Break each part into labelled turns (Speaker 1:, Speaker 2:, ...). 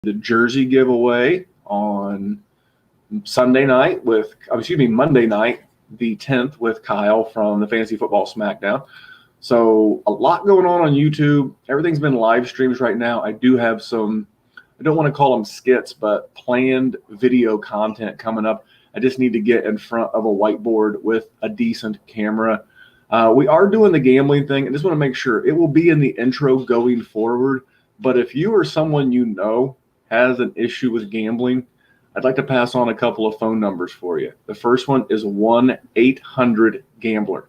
Speaker 1: the jersey giveaway on Monday night, the 10th, with Kyle from the Fantasy Football Smackdown. So a lot going on YouTube. Everything's been live streams right now. I do have some, I don't want to call them skits, but planned video content coming up. I just need to get in front of a whiteboard with a decent camera. We are doing the gambling thing. I just want to make sure it will be in the intro going forward. But if you or someone you know has an issue with gambling, I'd like to pass on a couple of phone numbers for you. The first one is 1-800-GAMBLER.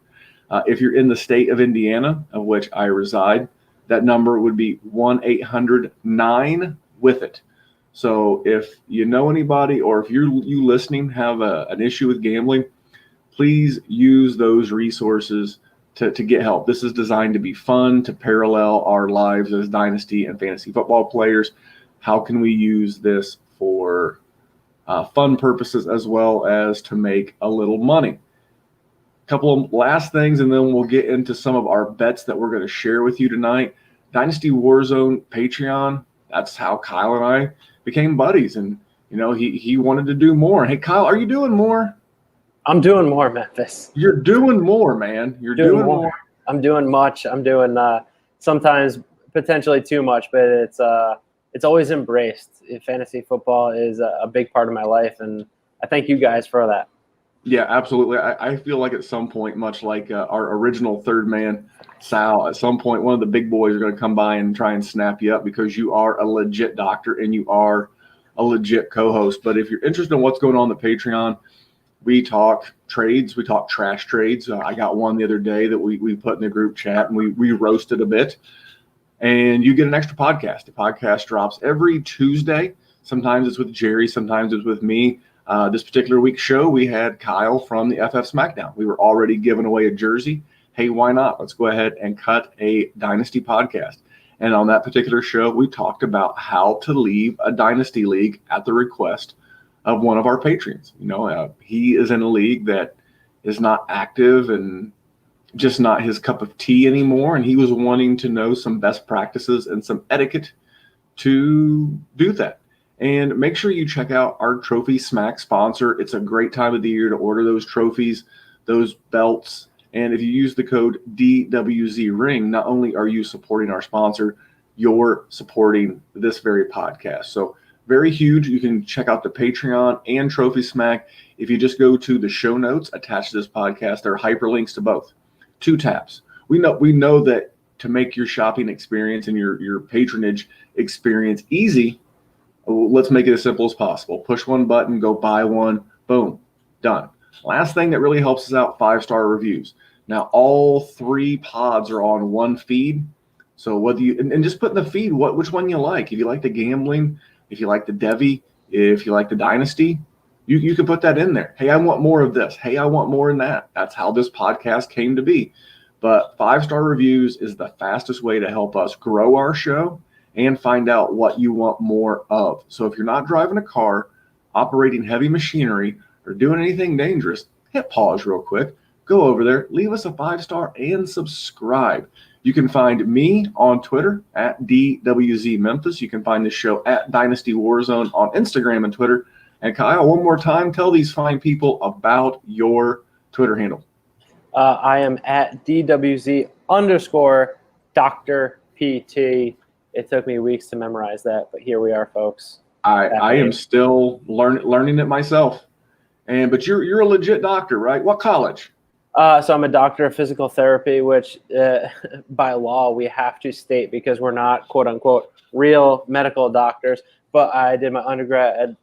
Speaker 1: If you're in the state of Indiana, of which I reside, that number would be 1-800-9-WITH-IT. So if you know anybody, or if you listening have an issue with gambling, please use those resources to get help. This is designed to be fun, to parallel our lives as dynasty and fantasy football players. How can we use this for fun purposes as well as to make a little money? Couple of last things, and then we'll get into some of our bets that we're going to share with you tonight. Dynasty Warzone Patreon, that's how Kyle and I became buddies. And, he wanted to do more. Hey, Kyle, are you doing more?
Speaker 2: I'm doing more, Memphis.
Speaker 1: You're doing more, man. You're doing more.
Speaker 2: I'm doing much. I'm doing sometimes potentially too much, but it's always embraced. Fantasy football is a big part of my life, and I thank you guys for that.
Speaker 1: Yeah, absolutely. I feel like at some point, much like our original third man, Sal, at some point, one of the big boys are going to come by and try and snap you up because you are a legit doctor and you are a legit co-host. But if you're interested in what's going on the Patreon, we talk trades. We talk trash trades. I got one the other day that we put in the group chat, and we roasted a bit. And you get an extra podcast. The podcast drops every Tuesday. Sometimes it's with Jerry. Sometimes it's with me. This particular week's show, we had Kyle from the FF Smackdown. We were already giving away a jersey. Hey, why not? Let's go ahead and cut a Dynasty podcast. And on that particular show, we talked about how to leave a Dynasty league at the request of one of our patrons. He is in a league that is not active and just not his cup of tea anymore. And he was wanting to know some best practices and some etiquette to do that. And make sure you check out our Trophy Smack sponsor. It's a great time of the year to order those trophies, those belts. And if you use the code DWZRING, not only are you supporting our sponsor, you're supporting this very podcast. So very huge. You can check out the Patreon and Trophy Smack. If you just go to the show notes attached to this podcast, there are hyperlinks to both. 2 taps. We know that to make your shopping experience and your patronage experience easy, let's make it as simple as possible. Push one button, go buy one, boom, done. Last thing that really helps us out, 5-star reviews. Now, all 3 pods are on one feed. So whether you, and just put in the feed which one you like. If you like the gambling, if you like the Devy, if you like the Dynasty, you can put that in there. Hey, I want more of this. Hey, I want more in that. That's how this podcast came to be. But 5-star reviews is the fastest way to help us grow our show and find out what you want more of. So if you're not driving a car, operating heavy machinery, or doing anything dangerous, hit pause real quick, go over there, leave us a 5-star, and subscribe. You can find me on Twitter at DWZ Memphis. You can find this show at Dynasty Warzone on Instagram and Twitter. And Kyle, one more time, tell these fine people about your Twitter handle.
Speaker 2: I am at DWZ_Dr. PT. It took me weeks to memorize that, but here we are, folks.
Speaker 1: I am still learning it myself. But you're a legit doctor, right? What college?
Speaker 2: So I'm a doctor of physical therapy, which by law we have to state because we're not quote unquote real medical doctors. But I did my undergrad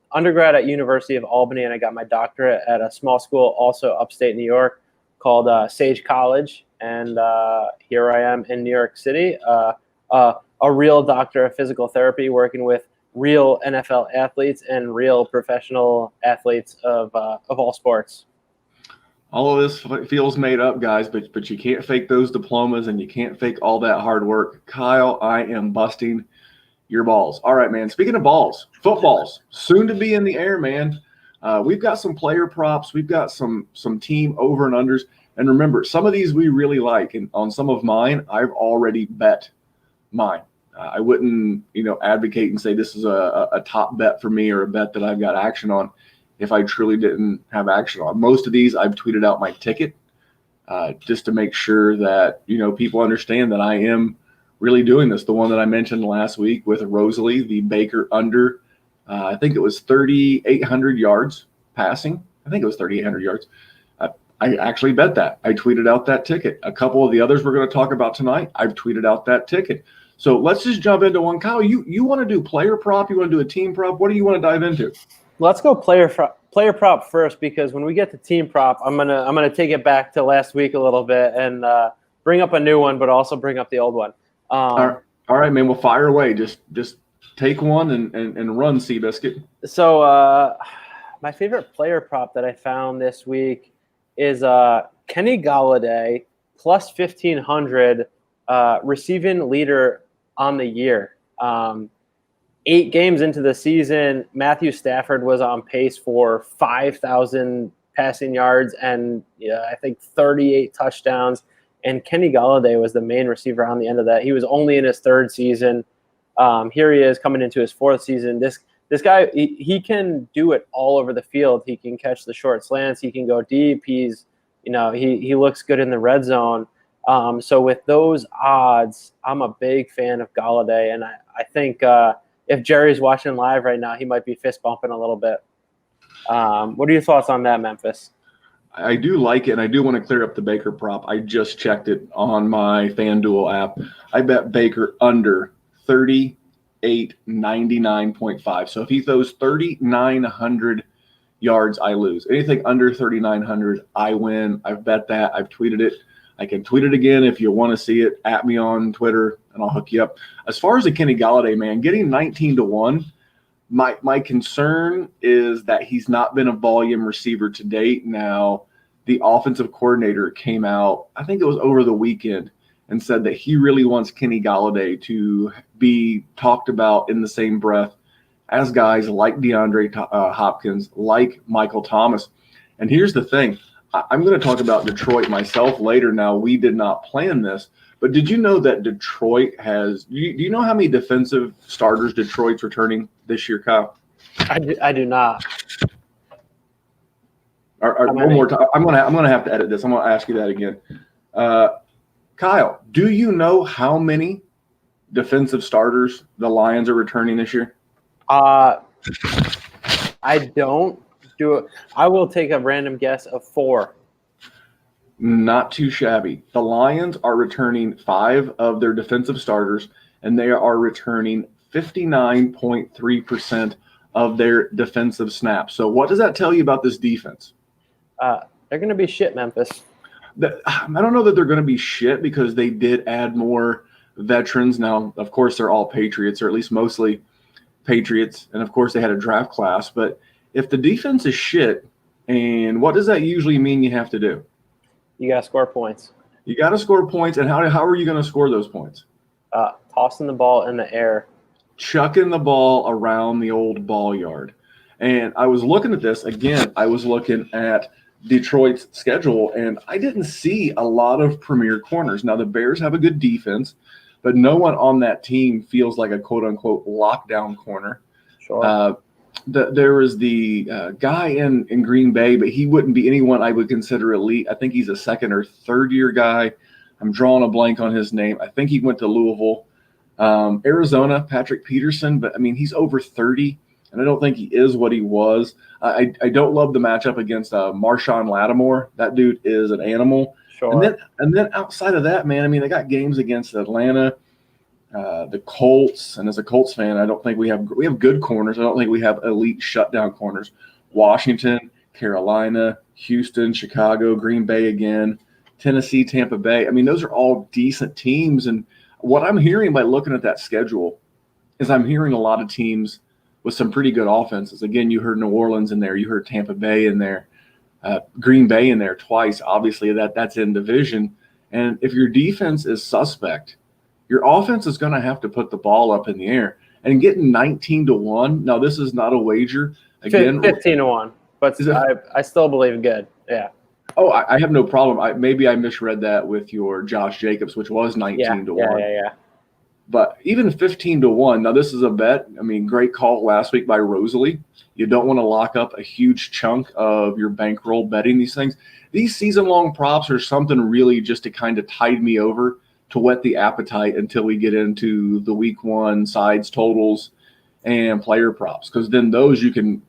Speaker 2: at University of Albany, and I got my doctorate at a small school also upstate New York called Sage College. And here I am in New York City. A real doctor of physical therapy working with real NFL athletes and real professional athletes of all sports.
Speaker 1: All of this feels made up, guys, but you can't fake those diplomas and you can't fake all that hard work. Kyle, I am busting your balls. All right, man. Speaking of balls, footballs soon to be in the air, man. We've got some player props. We've got some team over and unders. And remember, some of these we really like. And on some of mine, I've already bet mine. I wouldn't, advocate and say this is a top bet for me or a bet that I've got action on if I truly didn't have action on. Most of these, I've tweeted out my ticket just to make sure that, people understand that I am really doing this. The one that I mentioned last week with Rosalie, the Baker under, I think it was 3,800 yards passing. I think it was 3,800 yards. I actually bet that. I tweeted out that ticket. A couple of the others we're going to talk about tonight, I've tweeted out that ticket. So let's just jump into one. Kyle, you want to do player prop? You want to do a team prop? What do you want to dive into?
Speaker 2: Let's go player prop first, because when we get to team prop, I'm gonna take it back to last week a little bit and bring up a new one, but also bring up the old one.
Speaker 1: All right, man. We'll fire away. Just take one and run, Seabiscuit.
Speaker 2: So my favorite player prop that I found this week is Kenny Galladay plus 1,500 receiving leader on the year. 8 games into the season, Matthew Stafford was on pace for 5,000 passing yards and I think 38 touchdowns. And Kenny Galladay was the main receiver on the end of that. He was only in his 3rd season. Here he is coming into his 4th season. This guy, he can do it all over the field. He can catch the short slants. He can go deep. He looks good in the red zone. So with those odds, I'm a big fan of Galladay, and I think if Jerry's watching live right now, he might be fist bumping a little bit. What are your thoughts on that, Memphis?
Speaker 1: I do like it, and I do want to clear up the Baker prop. I just checked it on my FanDuel app. I bet Baker under 38.99.5. So if he throws 3,900 yards, I lose. Anything under 3,900, I win. I've bet that. I've tweeted it. I can tweet it again if you want to see it. At me on Twitter, and I'll hook you up. As far as the Kenny Galladay, man, getting 19-1, my concern is that he's not been a volume receiver to date. Now, the offensive coordinator came out, I think it was over the weekend, and said that he really wants Kenny Galladay to be talked about in the same breath as guys like DeAndre Hopkins, like Michael Thomas. And here's the thing. I'm going to talk about Detroit myself later. Now, we did not plan this, but did you know that Detroit has – do you know how many defensive starters Detroit's returning this year, Kyle?
Speaker 2: I do not.
Speaker 1: One more time. I'm gonna have to edit this. I'm going to ask you that again. Kyle, do you know how many defensive starters the Lions are returning this year?
Speaker 2: I don't do it. I will take a random guess of 4.
Speaker 1: Not too shabby. The Lions are returning 5 of their defensive starters, and they are returning 59.3% of their defensive snaps. So what does that tell you about this defense?
Speaker 2: They're going to be shit, Memphis.
Speaker 1: I don't know that they're going to be shit because they did add more veterans. Now, of course, they're all Patriots, or at least mostly Patriots. And, of course, they had a draft class. But if the defense is shit, and what does that usually mean you have to do?
Speaker 2: You got to score points.
Speaker 1: You got to score points. And how are you going to score those points?
Speaker 2: Tossing the ball in the air.
Speaker 1: Chucking the ball around the old ball yard. And I was looking at this. Again, I was looking at Detroit's schedule, and I didn't see a lot of premier corners. Now, the Bears have a good defense, but no one on that team feels like a quote-unquote lockdown corner.
Speaker 2: Sure.
Speaker 1: There is the guy in Green Bay, but he wouldn't be anyone I would consider elite. I think he's a 2nd or 3rd year guy. I'm drawing a blank on his name. I think he went to Louisville. Arizona, Patrick Peterson, but, I mean, he's over 30. And I don't think he is what he was. I don't love the matchup against Marshawn Lattimore. That dude is an animal.
Speaker 2: Sure.
Speaker 1: And then outside of that, man, I mean, they got games against Atlanta, the Colts. And as a Colts fan, I don't think we have good corners. I don't think we have elite shutdown corners. Washington, Carolina, Houston, Chicago, Green Bay again, Tennessee, Tampa Bay. I mean, those are all decent teams. And what I'm hearing by looking at that schedule is I'm hearing a lot of teams with some pretty good offenses. Again, you heard New Orleans in there. You heard Tampa Bay in there. Green Bay in there twice. Obviously, that's in division. And if your defense is suspect, your offense is going to have to put the ball up in the air. And getting 19-1, now this is not a wager. Again,
Speaker 2: 15-1, but I still believe good. Yeah.
Speaker 1: Oh, I have no problem. Maybe I misread that with your Josh Jacobs, which was 19-1.
Speaker 2: Yeah.
Speaker 1: But even 15-1, now this is a bet. I mean, great call last week by Rosalie. You don't want to lock up a huge chunk of your bankroll betting these things. These season-long props are something really just to kind of tide me over, to whet the appetite until we get into the week one sides, totals, and player props, because then those you can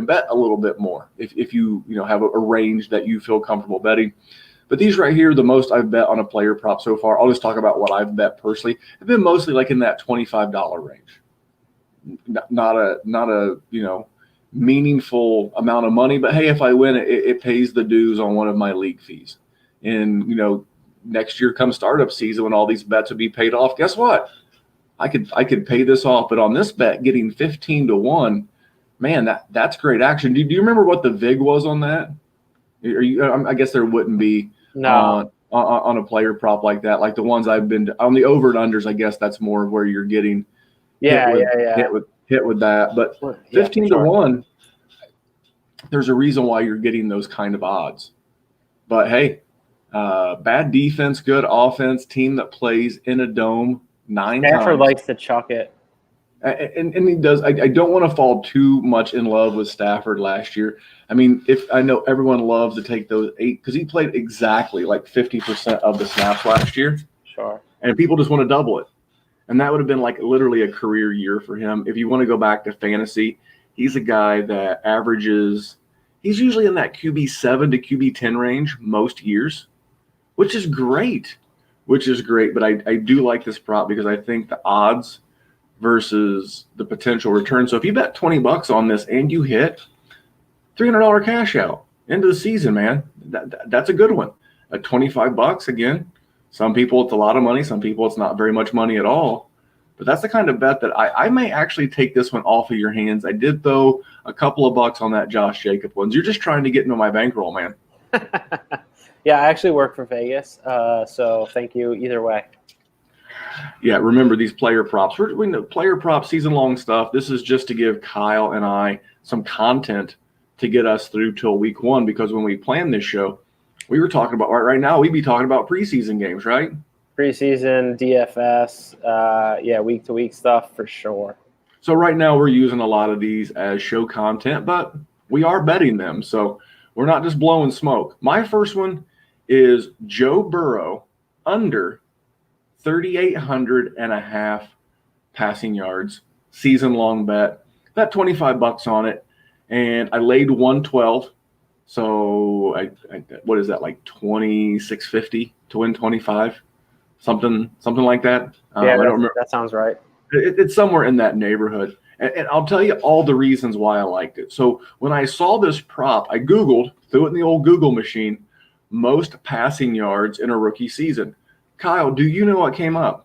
Speaker 1: bet a little bit more if you have a range that you feel comfortable betting. But these right here, the most I've bet on a player prop so far, I'll just talk about what I've bet personally. I've been mostly like in that $25 range. Not a meaningful amount of money, but hey, if I win it pays the dues on one of my league fees. And next year comes startup season when all these bets would be paid off. Guess what? I could pay this off, but on this bet, getting 15-1, man, that's great action. Do you remember what the vig was on that? I guess there wouldn't be.
Speaker 2: No.
Speaker 1: On a player prop like that, like the ones I've been on the over and unders. I guess that's more where you're getting hit with that. But 15-1, there's a reason why you're getting those kind of odds. But hey, bad defense, good offense, team that plays in a dome 9 times.
Speaker 2: Stafford likes to chuck it.
Speaker 1: And he does. I don't want to fall too much in love with Stafford last year. I mean, if I know everyone loves to take those 8 because he played exactly like 50% of the snaps last year.
Speaker 2: Sure.
Speaker 1: And people just want to double it. And that would have been like literally a career year for him. If you want to go back to fantasy, he's a guy that averages – he's usually in that QB7 to QB10 range most years, which is great. But I do like this prop because I think the odds – versus the potential return. So if you bet $20 on this and you hit $300 cash out into the season, man, that's a good one. At $25 again, some people it's a lot of money, some people it's not very much money at all. But that's the kind of bet that I may actually take this one off of your hands. I did throw a couple of bucks on that Josh Jacob ones. You're just trying to get into my bankroll, man.
Speaker 2: Yeah, I actually work for Vegas, so thank you either way.
Speaker 1: Yeah, remember these player props. We know player prop season-long stuff. This is just to give Kyle and I some content to get us through till week one, because when we planned this show, we were talking about right now, we'd be talking about preseason games, right?
Speaker 2: Preseason, DFS, week-to-week stuff for sure.
Speaker 1: So right now we're using a lot of these as show content, but we are betting them. So we're not just blowing smoke. My first one is Joe Burrow under 3,800 and a half passing yards, season-long bet. Bet $25 on it, and I laid 112. So I what is that, like $26.50 to win 25, something like that.
Speaker 2: Yeah,
Speaker 1: I don't remember.
Speaker 2: That sounds right.
Speaker 1: It's somewhere in that neighborhood, and I'll tell you all the reasons why I liked it. So when I saw this prop, I Googled, threw it in the old Google machine, most passing yards in a rookie season. Kyle, do you know what came up?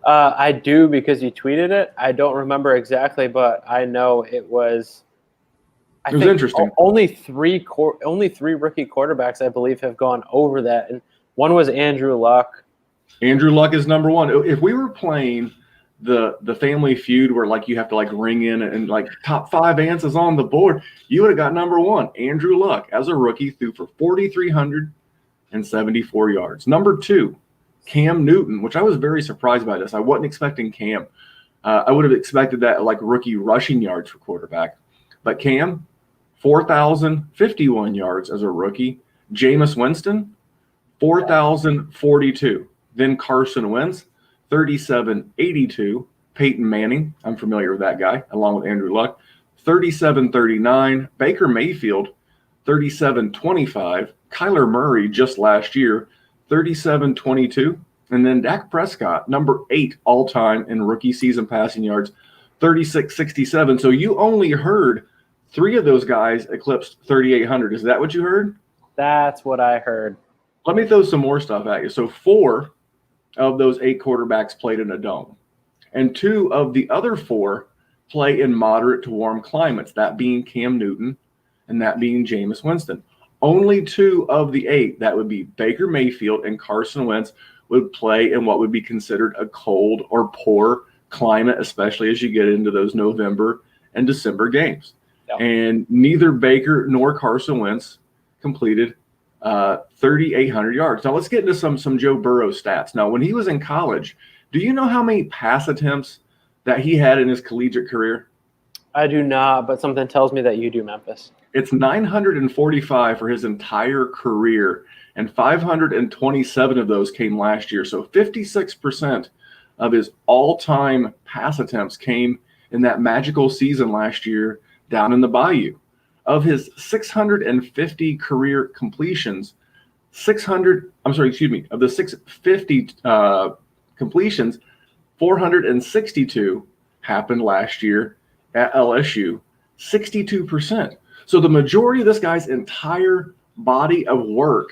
Speaker 2: I do, because you tweeted it. I don't remember exactly, but I know it was.
Speaker 1: It was interesting.
Speaker 2: Only three rookie quarterbacks, I believe, have gone over that, and one was Andrew Luck.
Speaker 1: Andrew Luck is number one. If we were playing the Family Feud, where like you have to like ring in and like top 5 answers on the board, you would have got number one. Andrew Luck, as a rookie, threw for 4,374 yards. Number 2. Cam Newton, which I was very surprised by this. I wasn't expecting Cam. I would have expected that like rookie rushing yards for quarterback. But Cam, 4,051 yards as a rookie. Jameis Winston, 4,042. Then Carson Wentz, 3,782. Peyton Manning, I'm familiar with that guy, along with Andrew Luck, 3,739. Baker Mayfield, 3,725. Kyler Murray just last year, 3,722. And then Dak Prescott, number 8 all-time in rookie season passing yards, 3,667. So you only heard 3 of those guys eclipsed 3,800. Is that what you heard?
Speaker 2: That's what I heard.
Speaker 1: Let me throw some more stuff at you. So 4 of those 8 quarterbacks played in a dome. And 2 of the other 4 play in moderate to warm climates, that being Cam Newton and that being Jameis Winston. Only 2 of the 8, that would be Baker Mayfield and Carson Wentz, would play in what would be considered a cold or poor climate, especially as you get into those November and December games.
Speaker 2: Yep.
Speaker 1: And neither Baker nor Carson Wentz completed 3,800 yards. Now let's get into some Joe Burrow stats. Now, when he was in college, Do you know how many pass attempts that he had in his collegiate career?
Speaker 2: I do not, but something tells me that you do, Memphis.
Speaker 1: It's 945 for his entire career, and 527 of those came last year. So 56% of his all-time pass attempts came in that magical season last year down in the Bayou. Of his 650 career completions, of the 650 completions, 462 happened last year at LSU, 62%. So the majority of this guy's entire body of work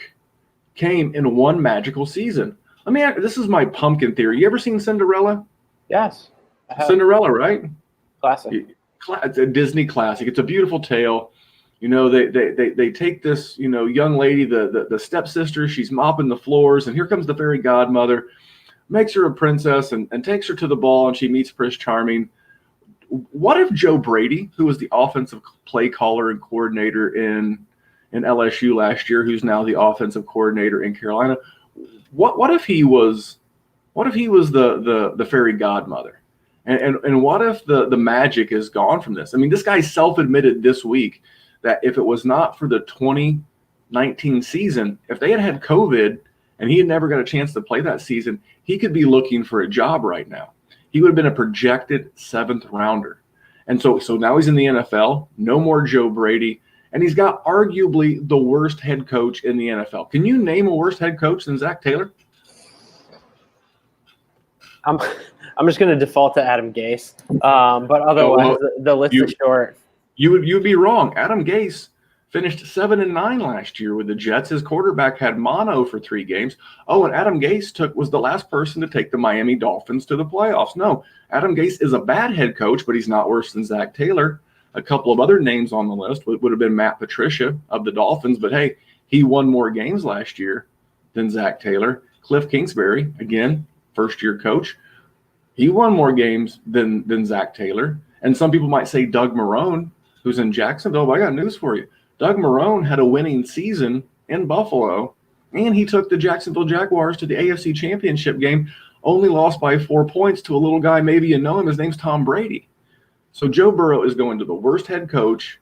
Speaker 1: came in one magical season. This is my pumpkin theory. You ever seen Cinderella?
Speaker 2: Yes. I have.
Speaker 1: Cinderella, right?
Speaker 2: Classic.
Speaker 1: It's a Disney classic. It's a beautiful tale. They take this, young lady, the stepsister, she's mopping the floors, and here comes the fairy godmother, makes her a princess and takes her to the ball, and she meets Prince Charming. What if Joe Brady, who was the offensive play caller and coordinator in LSU last year, who's now the offensive coordinator in Carolina, what if he was the fairy godmother? And what if the magic is gone from this? This guy self-admitted this week that if it was not for the 2019 season, if they had COVID and he had never got a chance to play that season, he could be looking for a job right now. He would have been a projected 7th rounder. And so now he's in the NFL, no more Joe Brady, and he's got arguably the worst head coach in the NFL. Can you name a worse head coach than Zach Taylor?
Speaker 2: I'm just going to default to Adam Gase, but otherwise the list is short.
Speaker 1: You would be wrong. Adam Gase finished 7-9 last year with the Jets. His quarterback had mono for 3 games. Oh, and Adam Gase was the last person to take the Miami Dolphins to the playoffs. No, Adam Gase is a bad head coach, but he's not worse than Zach Taylor. A couple of other names on the list would have been Matt Patricia of the Dolphins, but hey, he won more games last year than Zach Taylor. Cliff Kingsbury, again, first-year coach, he won more games than Zach Taylor. And some people might say Doug Marrone, who's in Jacksonville, but I got news for you. Doug Marrone had a winning season in Buffalo, and he took the Jacksonville Jaguars to the AFC Championship game, only lost by 4 points to a little guy, maybe you know him, his name's Tom Brady. So Joe Burrow is going to the worst head coach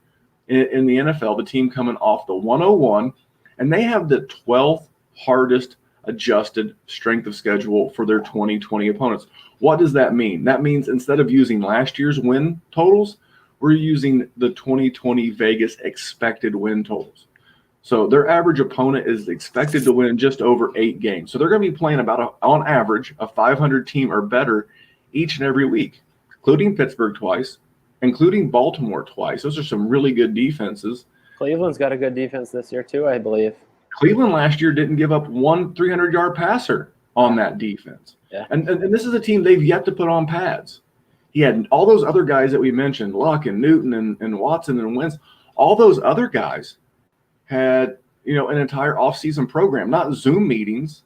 Speaker 1: in the NFL, the team coming off the 101, and they have the 12th hardest adjusted strength of schedule for their 2020 opponents. What does that mean? That means instead of using last year's win totals, we're using the 2020 Vegas expected win totals. So their average opponent is expected to win just over 8 games. So they're going to be playing on average, a 500 team or better each and every week, including Pittsburgh twice, including Baltimore twice. Those are some really good defenses.
Speaker 2: Cleveland's got a good defense this year too, I believe.
Speaker 1: Cleveland last year didn't give up one 300-yard passer on that defense.
Speaker 2: Yeah.
Speaker 1: And this is a team they've yet to put on pads. He had all those other guys that we mentioned, Luck and Newton and Watson and Wentz. All those other guys had, an entire offseason program, not Zoom meetings,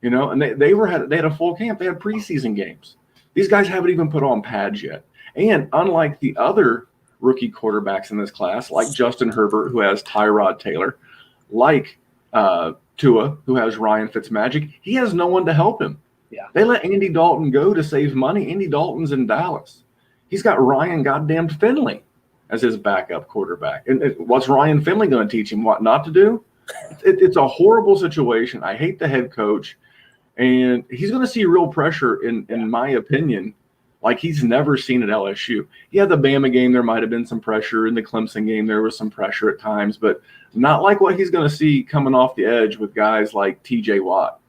Speaker 1: and they had a full camp. They had preseason games. These guys haven't even put on pads yet. And unlike the other rookie quarterbacks in this class, like Justin Herbert, who has Tyrod Taylor, like Tua, who has Ryan Fitzmagic, he has no one to help him.
Speaker 2: Yeah.
Speaker 1: They let Andy Dalton go to save money. Andy Dalton's in Dallas. He's got Ryan goddamn Finley as his backup quarterback. And what's Ryan Finley going to teach him what not to do? It's a horrible situation. I hate the head coach. And he's going to see real pressure, in my opinion, like he's never seen at LSU. Yeah, the Bama game, there might have been some pressure. In the Clemson game, there was some pressure at times, but not like what he's going to see coming off the edge with guys like TJ Watt.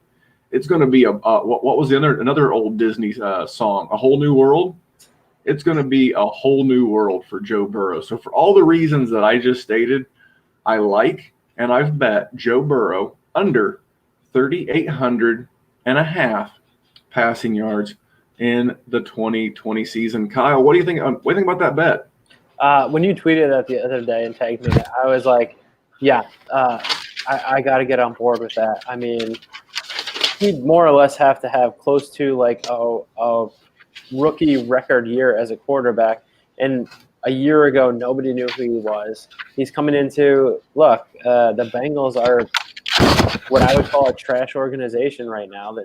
Speaker 1: It's going to be what was another old Disney song, A Whole New World? It's going to be a whole new world for Joe Burrow. So for all the reasons that I just stated, I like and I've bet Joe Burrow under 3,800 and a half passing yards in the 2020 season. Kyle, what do you think? What do you think about that bet?
Speaker 2: When you tweeted that the other day and tagged me, I was like, yeah, I got to get on board with that. I mean, he'd more or less have to have close to like a rookie record year as a quarterback. And a year ago, nobody knew who he was. He's coming into, the Bengals are what I would call a trash organization right now.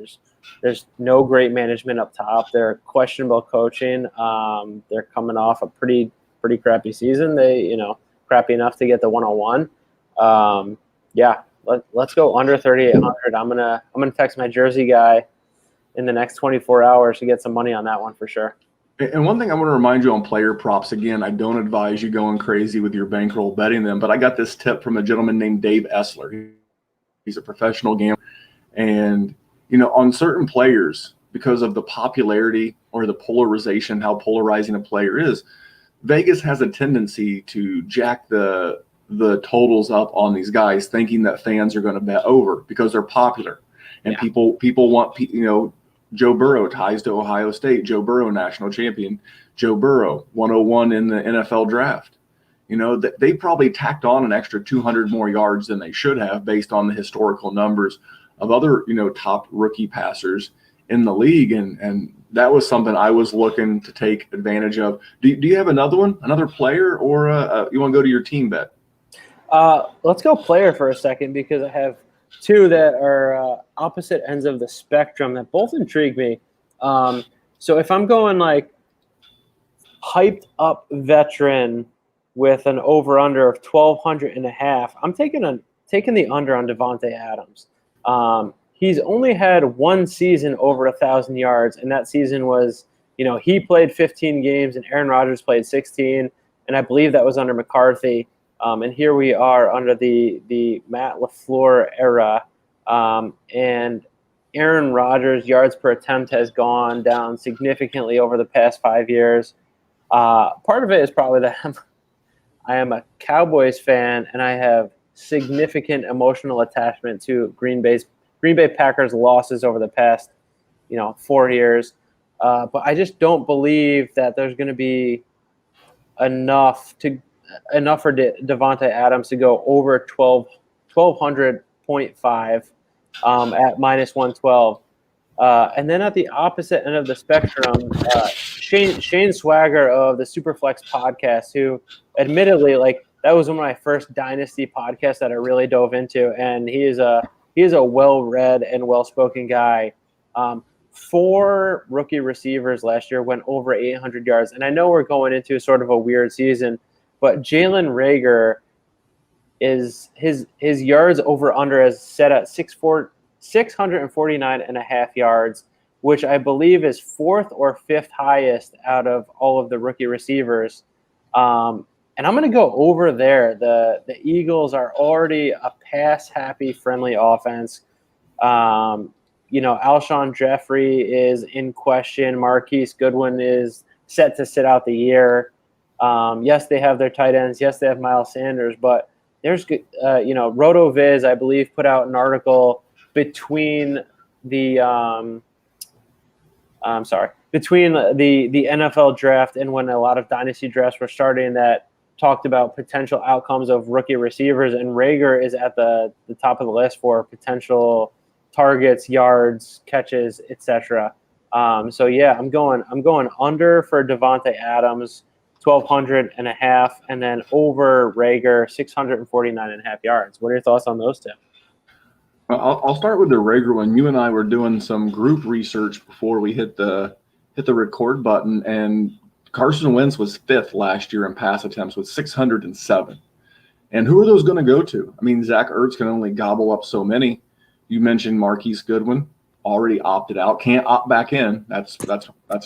Speaker 2: There's no great management up top. They're questionable coaching. They're coming off a pretty crappy season. They crappy enough to get the 101. Yeah, let's go under 3,800. I'm gonna text my Jersey guy in the next 24 hours to get some money on that one for sure.
Speaker 1: And one thing I want to remind you on player props, again, I don't advise you going crazy with your bankroll betting them, but I got this tip from a gentleman named Dave Essler. He's a professional gambler. And, on certain players, because of the popularity or the polarization, how polarizing a player is, Vegas has a tendency to jack the totals up on these guys, thinking that fans are going to bet over because they're popular. And people want, Joe Burrow ties to Ohio State. Joe Burrow, national champion. Joe Burrow, 101 in the NFL draft. They probably tacked on an extra 200 more yards than they should have based on the historical numbers of other, top rookie passers in the league. And that was something I was looking to take advantage of. Do you have another player, or you want to go to your team bet?
Speaker 2: Let's go player for a second, because I have two that are opposite ends of the spectrum that both intrigue me. So if I'm going like hyped up veteran with an over under of 1,200 and a half, I'm taking the under on Davante Adams. He's only had one season over 1,000 yards, and that season was, he played 15 games and Aaron Rodgers played 16, and I believe that was under McCarthy. And here we are under the Matt LaFleur era, and Aaron Rodgers' yards per attempt has gone down significantly over the past 5 years. Part of it is probably that I am a Cowboys fan, and I have significant emotional attachment to Green Bay Packers losses over the past 4 years. But I just don't believe that there's going to be enough for Davante Adams to go over 1,200.5 at minus 112. And then at the opposite end of the spectrum, Shane Swagger of the Superflex podcast, who admittedly, that was one of my first dynasty podcasts that I really dove into, and he is a well-read and well-spoken guy. 4 rookie receivers last year went over 800 yards, and I know we're going into sort of a weird season, but Jalen Reagor is his yards over under is set at 649 and a half yards, which I believe is 4th or 5th highest out of all of the rookie receivers. And I'm going to go over there. The Eagles are already a pass-happy, friendly offense. Alshon Jeffrey is in question. Marquise Goodwin is set to sit out the year. Yes, they have their tight ends. Yes, they have Miles Sanders. But there's, RotoViz, I believe, put out an article between the NFL draft and when a lot of dynasty drafts were starting that talked about potential outcomes of rookie receivers, and Reagor is at the top of the list for potential targets, yards, catches, etc. So yeah, I'm going under for Davante Adams, 1,200 and a half, and then over Reagor, 649 and a half yards. What are your thoughts on those two?
Speaker 1: I'll start with the Reagor one. You and I were doing some group research before we hit the record button, and Carson Wentz was 5th last year in pass attempts with 607. And who are those going to go to? I mean, Zach Ertz can only gobble up so many. You mentioned Marquise Goodwin, already opted out, can't opt back in. That's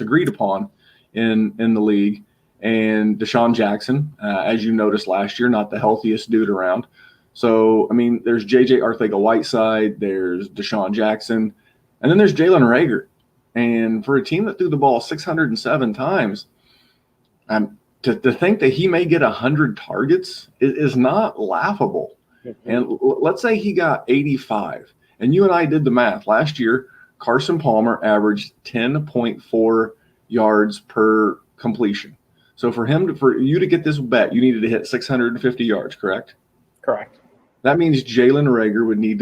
Speaker 1: agreed upon in the league. And Deshaun Jackson, as you noticed last year, not the healthiest dude around. So, I mean, there's J.J. Arcega-Whiteside, there's Deshaun Jackson, and then there's Jalen Reagor. And for a team that threw the ball 607 times, to think that he may get 100 targets is not laughable. Mm-hmm. And let's say he got 85. And you and I did the math. Last year, Carson Palmer averaged 10.4 yards per completion. So for you to get this bet, you needed to hit 650 yards, correct?
Speaker 2: Correct.
Speaker 1: That means Jalen Reagor would need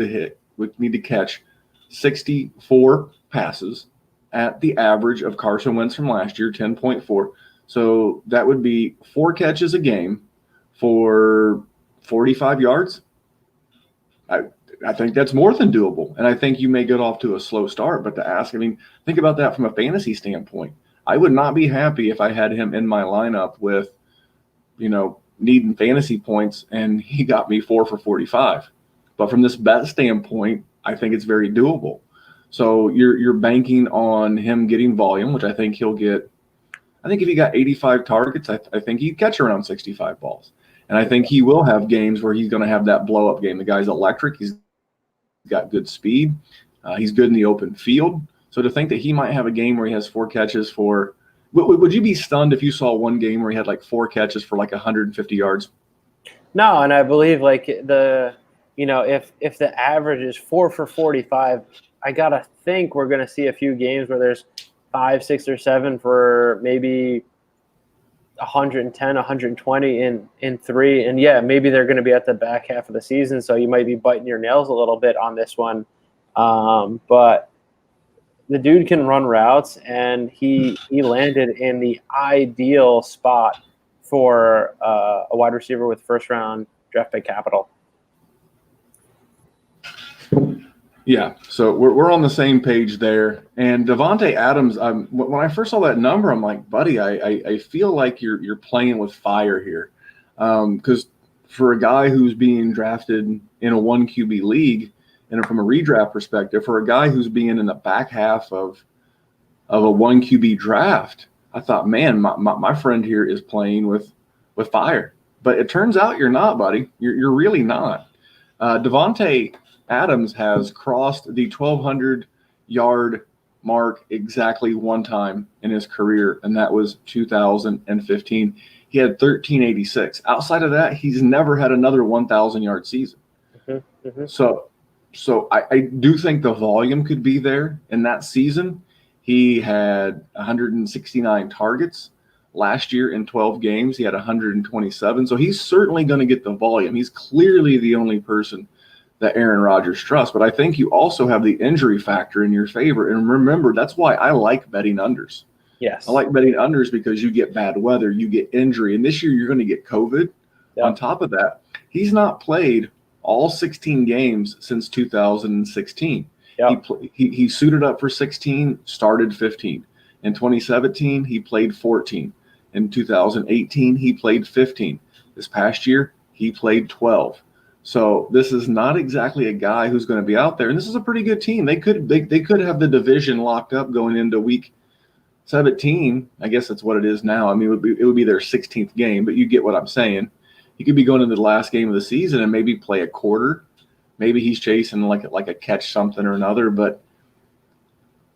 Speaker 1: to catch 64 passes at the average of Carson Wentz from last year, 10.4. So that would be 4 catches a game for 45 yards. I think that's more than doable. And I think you may get off to a slow start, but to ask, I mean, think about that from a fantasy standpoint. I would not be happy if I had him in my lineup with, needing fantasy points and he got me 4 for 45. But from this bet standpoint, I think it's very doable. So you're banking on him getting volume, which I think he'll get. I think if he got 85 targets, I think he'd catch around 65 balls. And I think he will have games where he's going to have that blow-up game. The guy's electric. He's got good speed. He's good in the open field. So to think that he might have a game where he has 4 catches for – would you be stunned if you saw one game where he had like 4 catches for like 150 yards?
Speaker 2: No, and I believe like if the average is 4 for 45, I got to think we're going to see a few games where there's 5, 6, or 7 for maybe 110, 120 in 3. And yeah, maybe they're going to be at the back half of the season, so you might be biting your nails a little bit on this one. But the dude can run routes, and he landed in the ideal spot for a wide receiver with first-round draft pick capital.
Speaker 1: Yeah, so we're on the same page there. And Davante Adams, when I first saw that number, I'm like, buddy, I feel like you're playing with fire here, because for a guy who's being drafted in a 1 QB league, and from a redraft perspective, for a guy who's being in the back half of a 1 QB draft, I thought, man, my friend here is playing with fire. But it turns out you're not, buddy. You're really not. Davante Adams has crossed the 1,200-yard mark exactly one time in his career, and that was 2015. He had 1,386. Outside of that, he's never had another 1,000-yard season.
Speaker 2: Mm-hmm. Mm-hmm.
Speaker 1: So I do think the volume could be there in that season. He had 169 targets. Last year in 12 games, he had 127. So he's certainly going to get the volume. He's clearly the only person that Aaron Rodgers trusts. But I think you also have the injury factor in your favor. And remember, that's why I like betting unders.
Speaker 2: Yes.
Speaker 1: I like betting unders because you get bad weather, you get injury. And this year you're going to get COVID. Yep. On top of that, he's not played all 16 games since 2016. Yep. He suited up for 16, started 15. In 2017, he played 14. In 2018, he played 15. This past year, he played 12. So this is not exactly a guy who's going to be out there. And this is a pretty good team. They could have the division locked up going into week 17. I guess that's what it is now. I mean, it would be their 16th game, but you get what I'm saying. He could be going into the last game of the season and maybe play a quarter. Maybe he's chasing like a catch something or another. But,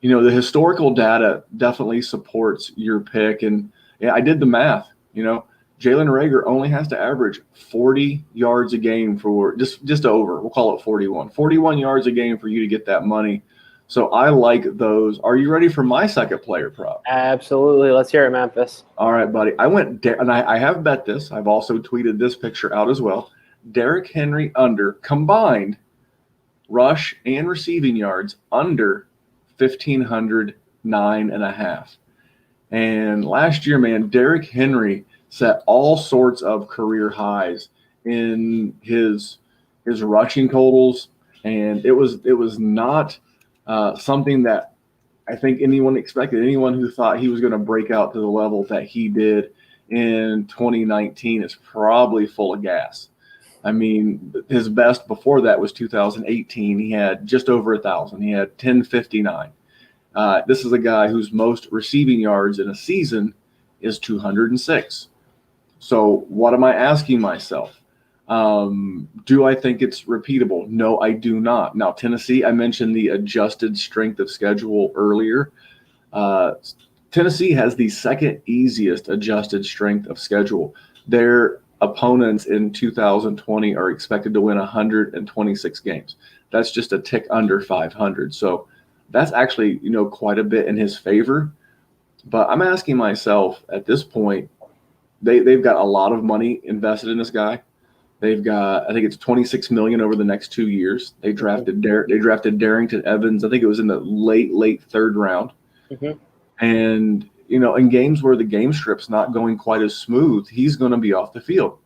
Speaker 1: the historical data definitely supports your pick. And yeah, I did the math. Jalen Reagor only has to average 40 yards a game for just over. We'll call it 41 yards a game for you to get that money. So I like those. Are you ready for my second player prop?
Speaker 2: Absolutely. Let's hear it, Memphis.
Speaker 1: All right, buddy. I went and I have bet this. I've also tweeted this picture out as well. Derrick Henry under combined rush and receiving yards under 1,500, 9.5. And last year, man, Derrick Henry set all sorts of career highs in his rushing totals, and it was not something that I think anyone expected. Anyone who thought he was going to break out to the level that he did in 2019 is probably full of gas. I mean, his best before that was 2018. He had just over 1,000. He had 1,059. This is a guy whose most receiving yards in a season is 206. So what am I asking myself? Do I think it's repeatable? No, I do not. Now, Tennessee, I mentioned the adjusted strength of schedule earlier. Tennessee has the second easiest adjusted strength of schedule. Their opponents in 2020 are expected to win 126 games. That's just a tick under 500. So that's actually, quite a bit in his favor. But I'm asking myself at this point, they've got a lot of money invested in this guy. They've got, I think it's $26 million over the next 2 years. They drafted Darrington Evans. I think it was in the late third round. Mm-hmm. And in games where the game strip's not going quite as smooth, he's going to be off the field.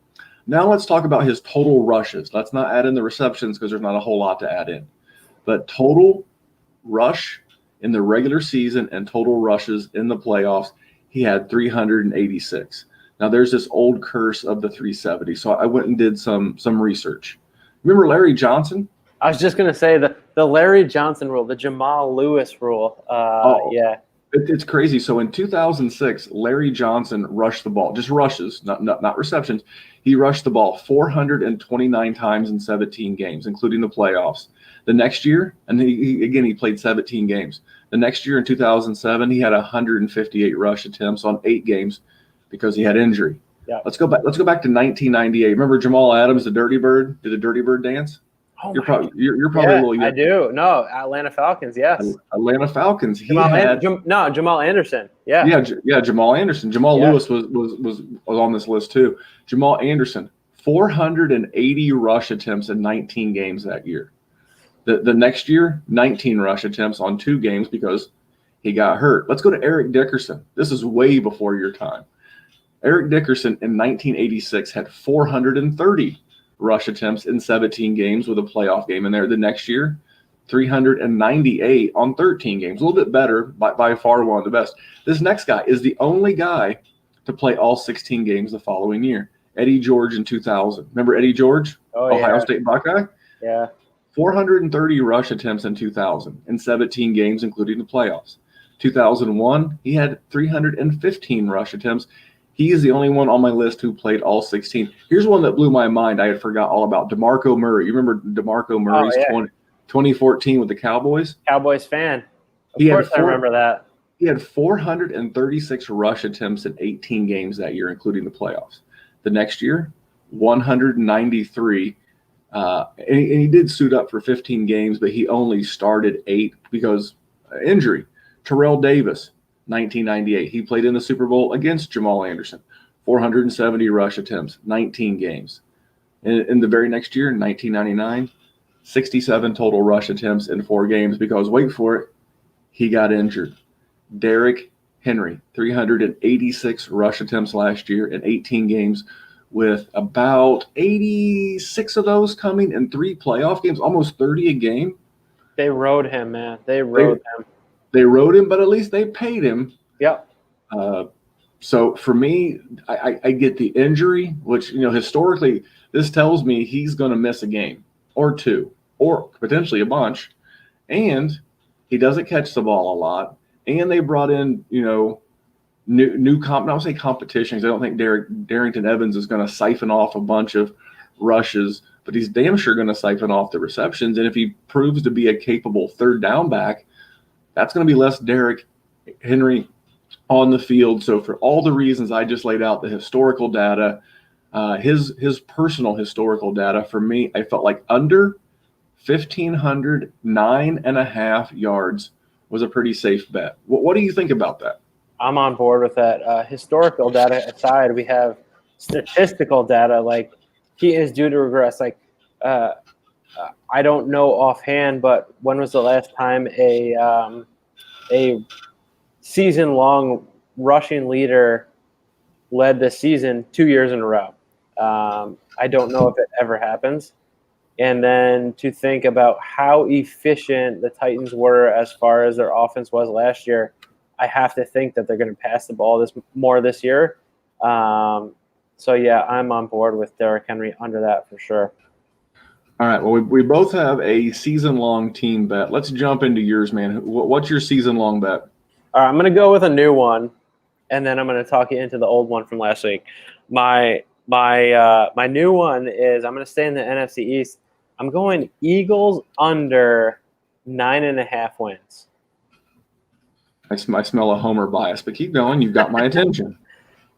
Speaker 1: Now let's talk about his total rushes. Let's not add in the receptions because there's not a whole lot to add in. But total rush in the regular season and total rushes in the playoffs, he had 386. Now there's this old curse of the 370. So I went and did some research. Remember Larry Johnson?
Speaker 2: I was just going to say the Larry Johnson rule, the Jamal Lewis rule. Yeah.
Speaker 1: It's crazy. So in 2006, Larry Johnson rushed the ball, just rushes, not receptions. He rushed the ball 429 times in 17 games, including the playoffs. The next year, and he played 17 games. The next year in 2007, he had 158 rush attempts on 8 games because he had injury.
Speaker 2: Yeah.
Speaker 1: Let's go back to 1998. Remember Jamal Adams, the Dirty Bird? Did the Dirty Bird dance?
Speaker 2: Oh,
Speaker 1: you're probably a little young.
Speaker 2: I do. No, Atlanta Falcons. Yes.
Speaker 1: Atlanta Falcons.
Speaker 2: Jamal Anderson. Yeah.
Speaker 1: Yeah. Jamal Anderson. Jamal Lewis was on this list too. Jamal Anderson, 480 rush attempts in 19 games that year. The next year, 19 rush attempts on 2 games because he got hurt. Let's go to Eric Dickerson. This is way before your time. Eric Dickerson in 1986 had 430 rush attempts in 17 games with a playoff game in there. The next year, 398 on 13 games. A little bit better, by far one of the best. This next guy is the only guy to play all 16 games the following year. Eddie George in 2000. Remember Eddie George? Ohio State Buckeye?
Speaker 2: Yeah.
Speaker 1: 430 rush attempts in 2000 in 17 games, including the playoffs. 2001, he had 315 rush attempts. He is the only one on my list who played all 16. Here's one that blew my mind. I had forgot all about DeMarco Murray. You remember DeMarco Murray's 2014 with the Cowboys?
Speaker 2: Cowboys fan. Of course I remember that.
Speaker 1: He had 436 rush attempts in 18 games that year, including the playoffs. The next year, 193. And he did suit up for 15 games, but he only started 8 because injury. Terrell Davis, 1998. He played in the Super Bowl against Jamal Anderson. 470 rush attempts, 19 games. In the very next year, in 1999, 67 total rush attempts in 4 games because, wait for it, he got injured. Derrick Henry, 386 rush attempts last year in 18 games, with about 86 of those coming in 3 playoff games, almost 30 a game.
Speaker 2: They rode him, man. They rode
Speaker 1: him, but at least they paid him.
Speaker 2: Yep.
Speaker 1: So for me, I get the injury, which, historically, this tells me he's going to miss a game or 2 or potentially a bunch. And he doesn't catch the ball a lot. And they brought in, new competition, because I don't think Darrington Evans is going to siphon off a bunch of rushes, but he's damn sure going to siphon off the receptions. And if he proves to be a capable third down back, that's going to be less Derrick Henry on the field. So for all the reasons I just laid out, the historical data, his personal historical data, for me, I felt like under 1,500, 9.5 yards was a pretty safe bet. What do you think about that?
Speaker 2: I'm on board with that. Historical data aside, we have statistical data. Like, he is due to regress. Like, I don't know offhand, but when was the last time a season-long rushing leader led the season 2 years in a row? I don't know if it ever happens. And then to think about how efficient the Titans were as far as their offense was last year, I have to think that they're going to pass the ball more this year. So, yeah, I'm on board with Derrick Henry under that for sure.
Speaker 1: All right. Well, we both have a season-long team bet. Let's jump into yours, man. What's your season-long bet?
Speaker 2: All right, I'm going to go with a new one, and then I'm going to talk you into the old one from last week. My new one is I'm going to stay in the NFC East. I'm going Eagles under 9.5 wins.
Speaker 1: I smell a homer bias, but keep going. You've got my attention.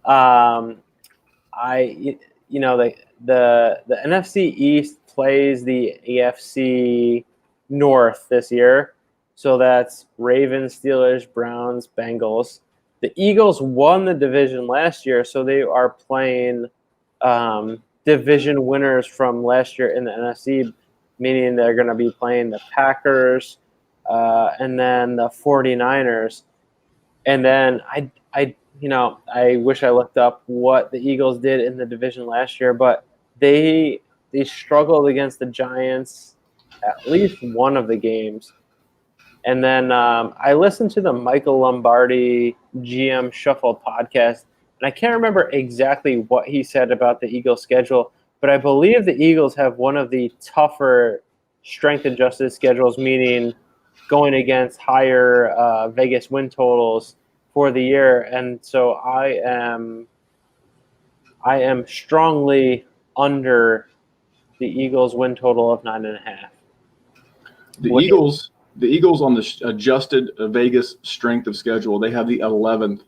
Speaker 2: The NFC East plays the AFC North this year. So that's Ravens, Steelers, Browns, Bengals. The Eagles won the division last year, so they are playing division winners from last year in the NFC, meaning they're going to be playing the Packers and then the 49ers. And then I wish I looked up what the Eagles did in the division last year, but they struggled against the Giants at least one of the games. And then I listened to the Michael Lombardi GM Shuffle podcast, and I can't remember exactly what he said about the Eagles' schedule, but I believe the Eagles have one of the tougher strength-adjusted schedules, meaning going against higher Vegas win totals for the year. And so I am strongly under the Eagles' win total of 9.5.
Speaker 1: The Eagles on the adjusted Vegas strength of schedule, they have the 11th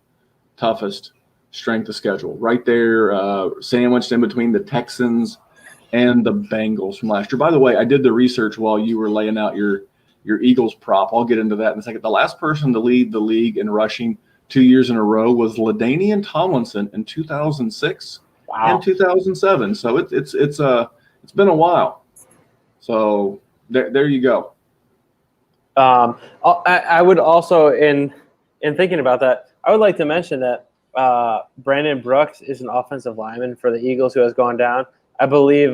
Speaker 1: toughest strength of schedule, right there, sandwiched in between the Texans and the Bengals from last year. By the way, I did the research while you were laying out your Eagles prop. I'll get into that in a second. The last person to lead the league in rushing 2 years in a row was LaDainian Tomlinson in 2006 and 2007. So it's been a while. So there you go.
Speaker 2: I would also, in thinking about that, I would like to mention that Brandon Brooks is an offensive lineman for the Eagles who has gone down. I believe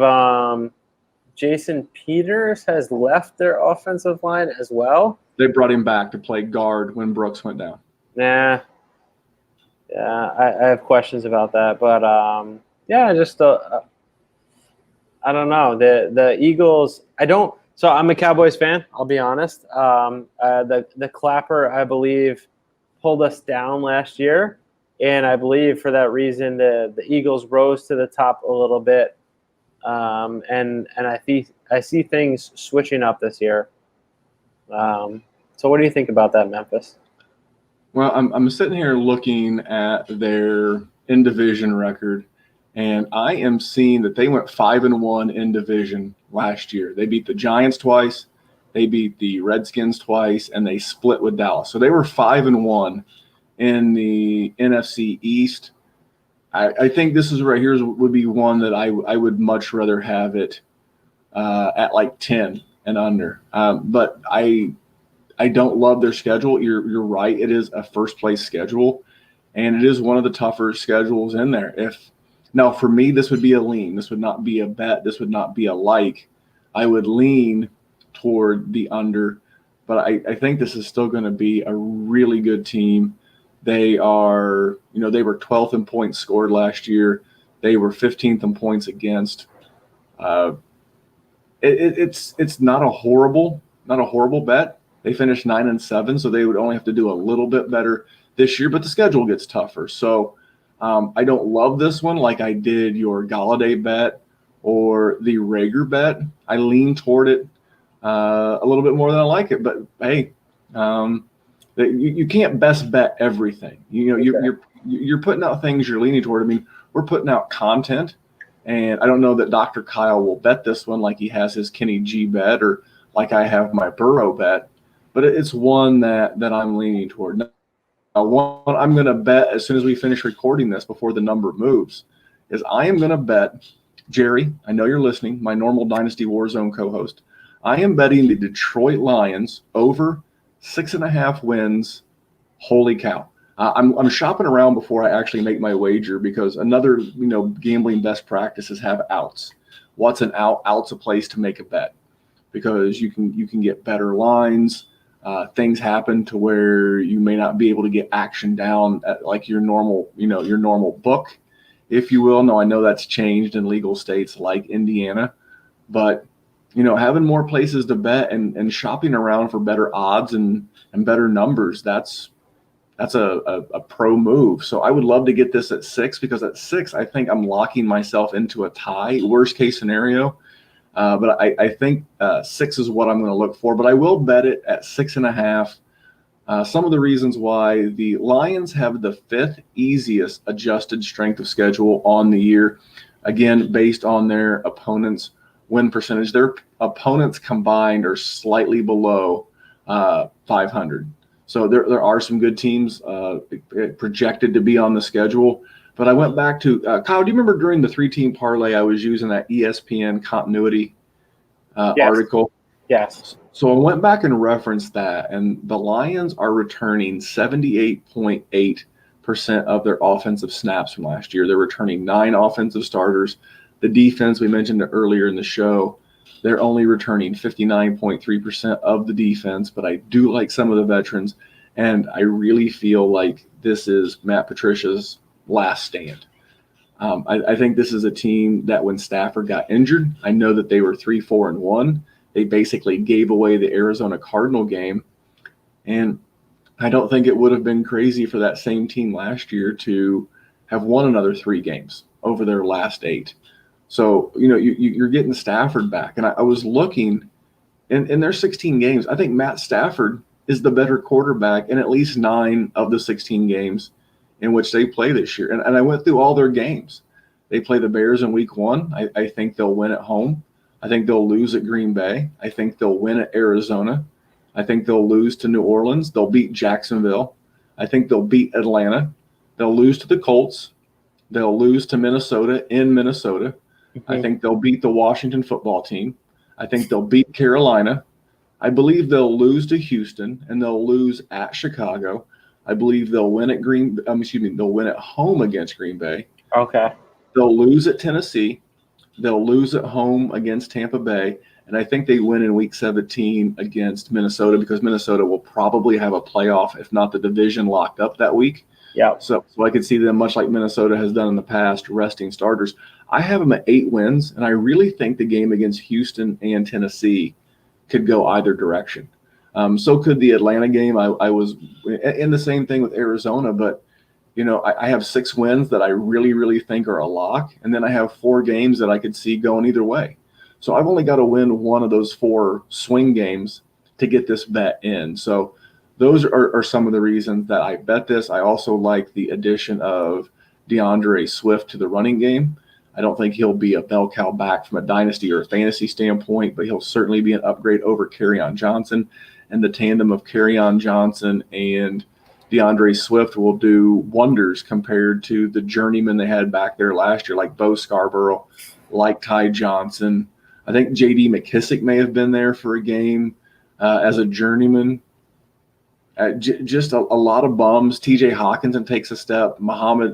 Speaker 2: Jason Peters has left their offensive line as well.
Speaker 1: They brought him back to play guard when Brooks went down.
Speaker 2: Yeah, I have questions about that, but just I don't know. The Eagles, so I'm a Cowboys fan, I'll be honest. The Clapper, I believe, pulled us down last year, and I believe for that reason the Eagles rose to the top a little bit. And I see things switching up this year. So what do you think about that, Memphis?
Speaker 1: Well, I'm sitting here looking at their in-division record, and I am seeing that they went 5-1 in division last year. They beat the Giants twice, they beat the Redskins twice, and they split with Dallas. So they were 5-1 in the NFC East. I think this is right here would be one that I would much rather have it at like 10 and under. But I don't love their schedule. You're right. It is a first place schedule, and it is one of the tougher schedules in there. Now for me, this would be a lean. This would not be a bet. This would not be a like. I would lean toward the under, but I think this is still going to be a really good team. They are, they were 12th in points scored last year. They were 15th in points against. It's not a horrible bet. They finished 9-7, so they would only have to do a little bit better this year, but the schedule gets tougher. So I don't love this one like I did your Galladay bet or the Rager bet. I lean toward it a little bit more than I like it, but hey, you can't best bet everything. You're putting out things you're leaning toward. I mean, we're putting out content, and I don't know that Dr. Kyle will bet this one like he has his Kenny G bet or like I have my Burrow bet, but it's one that I'm leaning toward. Now, one I'm going to bet as soon as we finish recording this before the number moves is I am going to bet, Jerry, I know you're listening, my normal Dynasty Warzone co-host, I am betting the Detroit Lions over 6.5 wins. Holy cow. I'm shopping around before I actually make my wager because another, gambling best practices have outs. What's an out? Out's a place to make a bet because you can get better lines. Things happen to where you may not be able to get action down at like your normal, your normal book, if you will. Now, I know that's changed in legal states like Indiana, but having more places to bet and shopping around for better odds and better numbers, that's a pro move. So I would love to get this at 6 because at 6, I think I'm locking myself into a tie, worst case scenario. But I think 6 is what I'm going to look for. But I will bet it at 6.5. Some of the reasons why the Lions have the 5th easiest adjusted strength of schedule on the year, again, based on their opponents' win percentage. Their opponents combined are slightly below 500. So there are some good teams projected to be on the schedule. But I went back to Kyle. Do you remember during the 3-team parlay I was using that ESPN continuity article?
Speaker 2: Yes.
Speaker 1: So I went back and referenced that, and the Lions are returning 78.8% of their offensive snaps from last year. They're returning 9 offensive starters. The defense, we mentioned it earlier in the show, they're only returning 59.3% of the defense, but I do like some of the veterans, and I really feel like this is Matt Patricia's last stand. I think this is a team that when Stafford got injured, I know that they were 3-4-1. They basically gave away the Arizona Cardinal game, and I don't think it would have been crazy for that same team last year to have won another 3 games over their last 8. So, you're getting Stafford back. And I was looking in their 16 games. I think Matt Stafford is the better quarterback in at least 9 of the 16 games in which they play this year. And I went through all their games. They play the Bears in week 1. I think they'll win at home. I think they'll lose at Green Bay. I think they'll win at Arizona. I think they'll lose to New Orleans. They'll beat Jacksonville. I think they'll beat Atlanta. They'll lose to the Colts. They'll lose to Minnesota in Minnesota. Mm-hmm. I think they'll beat the Washington football team. I think they'll beat Carolina. I believe they'll lose to Houston, and they'll lose at Chicago. I believe they'll win at they'll win at home against Green Bay.
Speaker 2: Okay.
Speaker 1: They'll lose at Tennessee. They'll lose at home against Tampa Bay. And I think they win in week 17 against Minnesota because Minnesota will probably have a playoff, if not the division, locked up that week.
Speaker 2: Yeah.
Speaker 1: So I could see them, much like Minnesota has done in the past, resting starters. I have them at 8 wins, and I really think the game against Houston and Tennessee could go either direction. So could the Atlanta game. I was in the same thing with Arizona, but I have 6 wins that I really, really think are a lock, and then I have 4 games that I could see going either way. So I've only got to win one of those 4 swing games to get this bet in. So those are some of the reasons that I bet this. I also like the addition of DeAndre Swift to the running game. I don't think he'll be a bell cow back from a dynasty or a fantasy standpoint, but he'll certainly be an upgrade over Kerryon Johnson. And the tandem of Kerryon Johnson and DeAndre Swift will do wonders compared to the journeyman they had back there last year, like Bo Scarborough, like Ty Johnson. I think J.D. McKissick may have been there for a game as a journeyman. Just a lot of bums. T.J. Hawkinson takes a step. Marvin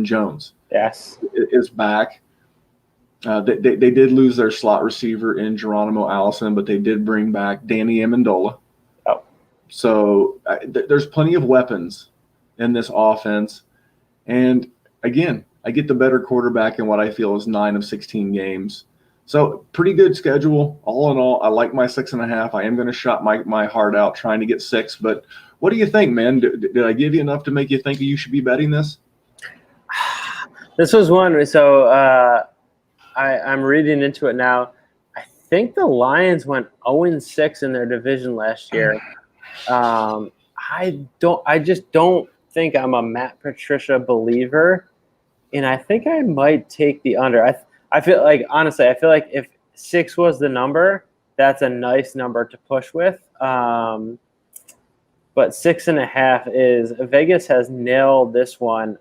Speaker 1: Jones.
Speaker 2: Yes,
Speaker 1: is back. They did lose their slot receiver in Geronimo Allison, but they did bring back Danny Amendola.
Speaker 2: Oh.
Speaker 1: So there's plenty of weapons in this offense. And again, I get the better quarterback in what I feel is 9 of 16 games. So pretty good schedule. All in all, I like my 6.5. I am going to shot my heart out trying to get 6. But what do you think, man? Did I give you enough to make you think you should be betting this?
Speaker 2: This was one. So I'm reading into it now. I think the Lions went 0-6 in their division last year. I just don't think I'm a Matt Patricia believer, and I think I might take the under. I feel like, honestly, if 6 was the number, that's a nice number to push with. But 6.5 is Vegas has nailed this one.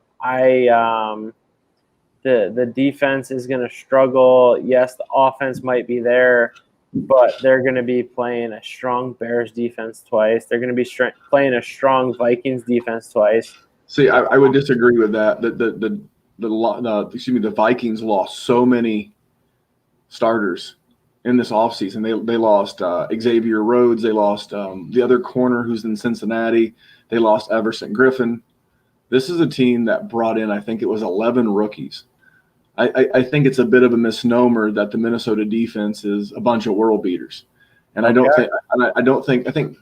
Speaker 2: The defense is going to struggle. Yes, the offense might be there, but they're going to be playing a strong Bears defense twice. They're going to be playing a strong Vikings defense twice.
Speaker 1: See, I would disagree with that. The Vikings lost so many starters in this offseason. They lost Xavier Rhodes. They lost the other corner who's in Cincinnati. They lost Everson Griffin. This is a team that brought in, I think it was 11 rookies. I think it's a bit of a misnomer that the Minnesota defense is a bunch of world beaters. And I think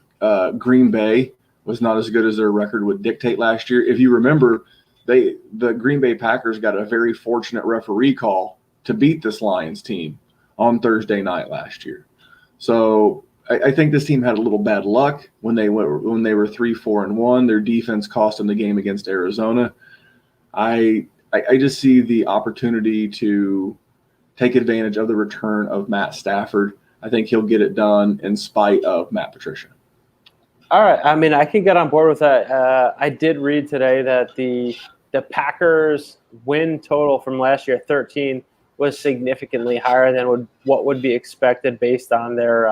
Speaker 1: Green Bay was not as good as their record would dictate last year. If you remember, the Green Bay Packers got a very fortunate referee call to beat this Lions team on Thursday night last year. So I think this team had a little bad luck when they were 3-4-1. Their defense cost them the game against Arizona. I just see the opportunity to take advantage of the return of Matt Stafford. I think he'll get it done in spite of Matt Patricia.
Speaker 2: All right. I mean, I can get on board with that. I did read today that the Packers win total from last year, 13, was significantly higher than what would be expected based on their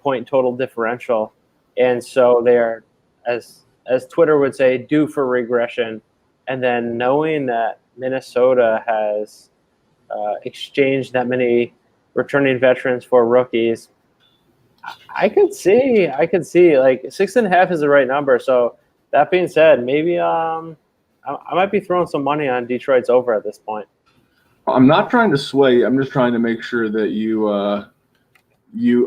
Speaker 2: point total differential. And so they are, as Twitter would say, due for regression. And then knowing that Minnesota has exchanged that many returning veterans for rookies. I could see like 6.5 is the right number. So that being said, maybe I might be throwing some money on Detroit's over at this point.
Speaker 1: I'm not trying to sway. I'm just trying to make sure that you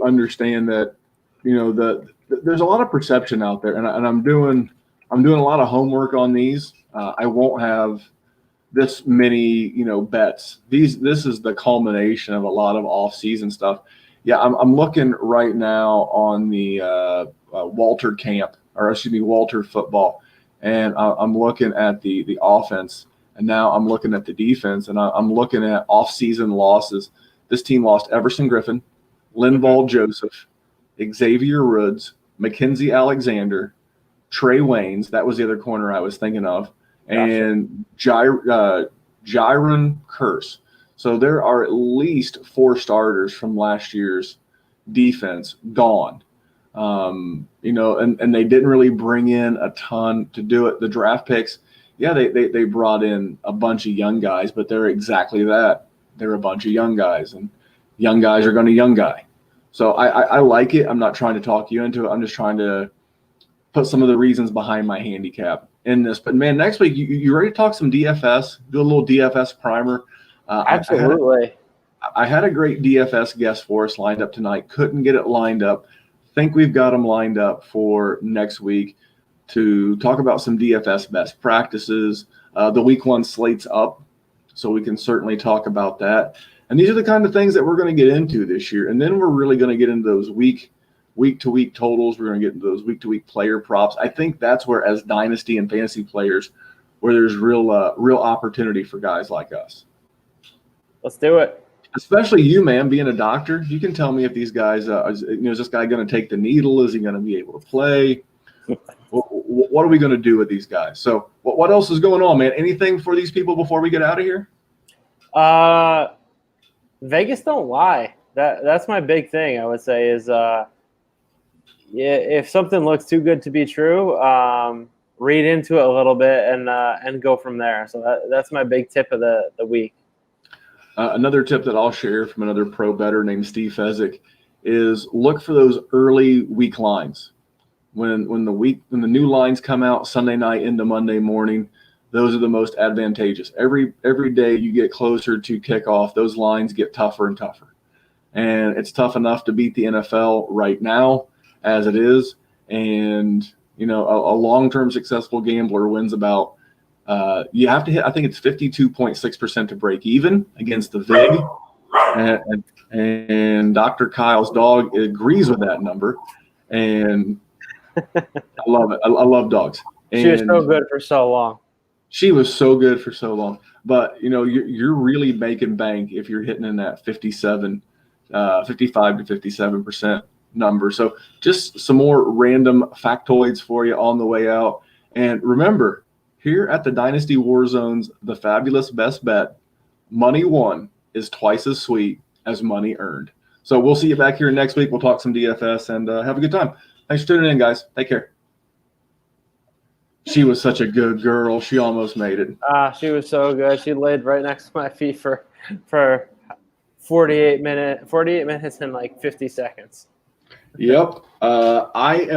Speaker 1: understand that there's a lot of perception out there, and I'm doing a lot of homework on these. I won't have this many bets. This is the culmination of a lot of off-season stuff. Yeah, I'm looking right now on the Walter camp, or excuse me, Walter football, and I'm looking at the offense, and now I'm looking at the defense, and I'm looking at off-season losses. This team lost Everson Griffin, Linval Joseph, Xavier Woods, Mackenzie Alexander, Trey Waynes. That was the other corner I was thinking of, and Jiron Curse. So there are at least 4 starters from last year's defense gone. And they didn't really bring in a ton to do it. The draft picks, yeah, they brought in a bunch of young guys, but they're exactly that. They're a bunch of young guys, and young guys are going to young guy. So I like it. I'm not trying to talk you into it. I'm just trying to put some of the reasons behind my handicap in this. But, man, next week, you ready to talk some DFS? Do a little DFS primer.
Speaker 2: Absolutely.
Speaker 1: I had a great DFS guest for us lined up tonight. Couldn't get it lined up. Think we've got them lined up for next week to talk about some DFS best practices. The week 1 slate's up, so we can certainly talk about that. And these are the kind of things that we're going to get into this year. And then we're really going to get into those week-to-week totals. We're going to get into those week-to-week player props. I think that's where, as dynasty and fantasy players, where there's real opportunity for guys like us. Let's do it. Especially you, man, being a doctor. You can tell me if these guys, is this guy going to take the needle? Is he going to be able to play? What are we going to do with these guys? So what else is going on, man? Anything for these people before we get out of here?
Speaker 2: Vegas don't lie. That's my big thing, I would say, is if something looks too good to be true, read into it a little bit and go from there. So that's my big tip of the week.
Speaker 1: Another tip that I'll share from another pro bettor named Steve Fezzik is look for those early week lines. When the new lines come out Sunday night into Monday morning, those are the most advantageous. Every day you get closer to kickoff, those lines get tougher and tougher. And it's tough enough to beat the NFL right now as it is. And, a long-term successful gambler wins about you have to hit, I think it's 52.6% to break even against the VIG. And Dr. Kyle's dog agrees with that number. And I love it. I love dogs. And
Speaker 2: she was so good for so long.
Speaker 1: She was so good for so long. But, you're really making bank if you're hitting in that 55 to 57% number. So just some more random factoids for you on the way out. And remember, here at the Dynasty Warzones, the fabulous best bet, money won is twice as sweet as money earned. So we'll see you back here next week. We'll talk some DFS and have a good time. Thanks for tuning in, guys. Take care. She was such a good girl. She almost made it.
Speaker 2: She was so good. She laid right next to my feet for 48 minutes and like 50 seconds.
Speaker 1: Yep. I am